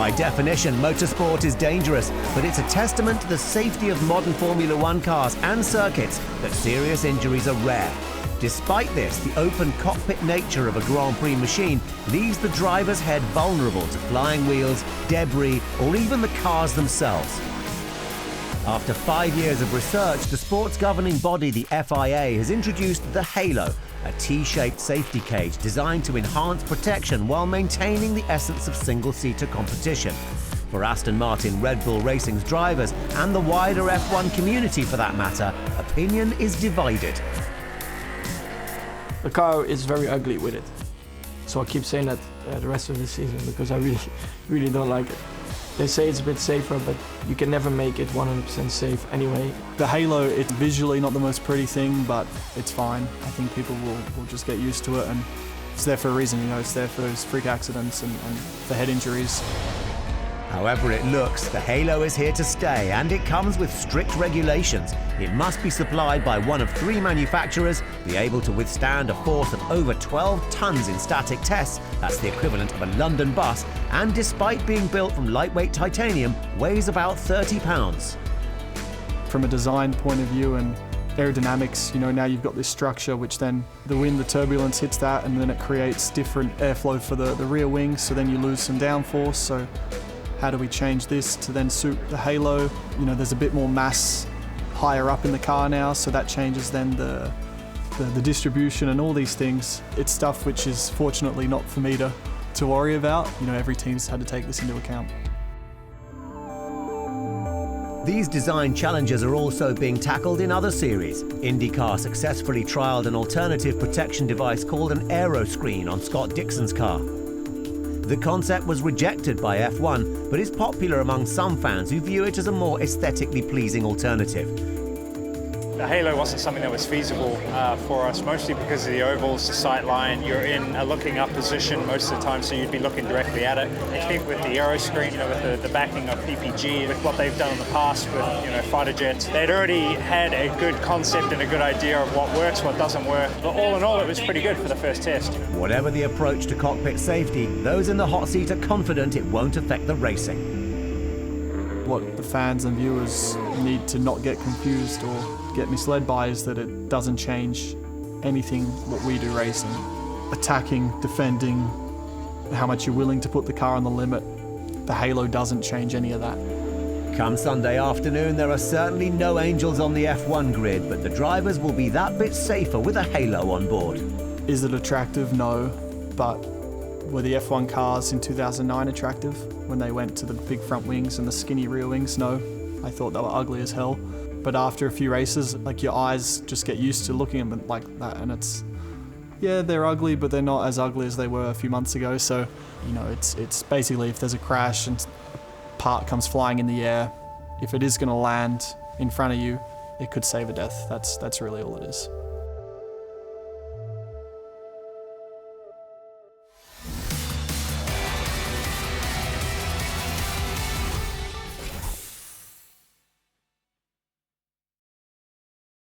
By definition, motorsport is dangerous, but it's a testament to the safety of modern Formula One cars and circuits that serious injuries are rare. Despite this, the open cockpit nature of a Grand Prix machine leaves the driver's head vulnerable to flying wheels, debris, or even the cars themselves. After 5 years of research, the sport's governing body, the FIA, has introduced the Halo, a T-shaped safety cage designed to enhance protection while maintaining the essence of single-seater competition. For Aston Martin Red Bull Racing's drivers, and the wider F1 community for that matter, opinion is divided. The car is very ugly with it, so I keep saying that the rest of the season because I really don't like it. They say it's a bit safer, but you can never make it 100% safe anyway. The Halo, it's visually not the most pretty thing, but it's fine. I think people will just get used to it, and it's there for a reason, you know, it's there for those freak accidents and for head injuries. However it looks, the Halo is here to stay, and it comes with strict regulations. It must be supplied by one of 3 manufacturers, be able to withstand a force of over 12 tons in static tests, that's the equivalent of a London bus, and despite being built from lightweight titanium, weighs about 30 pounds. From a design point of view and aerodynamics, you know, now you've got this structure which then the wind, the turbulence hits that, and then it creates different airflow for the rear wings, so then you lose some downforce. So how do we change this to then suit the Halo? You know, there's a bit more mass higher up in the car now, so that changes then the distribution and all these things. It's stuff which is fortunately not for me to worry about. You know, every team's had to take this into account. These design challenges are also being tackled in other series. IndyCar successfully trialled an alternative protection device called an AeroScreen on Scott Dixon's car. The concept was rejected by F1, but is popular among some fans who view it as a more aesthetically pleasing alternative. The Halo wasn't something that was feasible for us, mostly because of the ovals, the sight line. You're in a looking up position most of the time, so you'd be looking directly at it. I think with the AeroScreen, you know, with the backing of PPG, with what they've done in the past with, you know, fighter jets, they'd already had a good concept and a good idea of what works, what doesn't work. But all in all, it was pretty good for the first test. Whatever the approach to cockpit safety, those in the hot seat are confident it won't affect the racing. What the fans and viewers need to not get confused or get misled by is that it doesn't change anything what we do racing. Attacking, defending, how much you're willing to put the car on the limit, the Halo doesn't change any of that. Come Sunday afternoon, there are certainly no angels on the F1 grid, but the drivers will be that bit safer with a Halo on board. Is it attractive? No, but were the F1 cars in 2009 attractive when they went to the big front wings and the skinny rear wings? No, I thought they were ugly as hell. But after a few races, like, your eyes just get used to looking at them like that, and it's, yeah, they're ugly, but they're not as ugly as they were a few months ago. So, you know, it's basically, if there's a crash and a part comes flying in the air, if it is going to land in front of you, it could save a death. That's really all it is.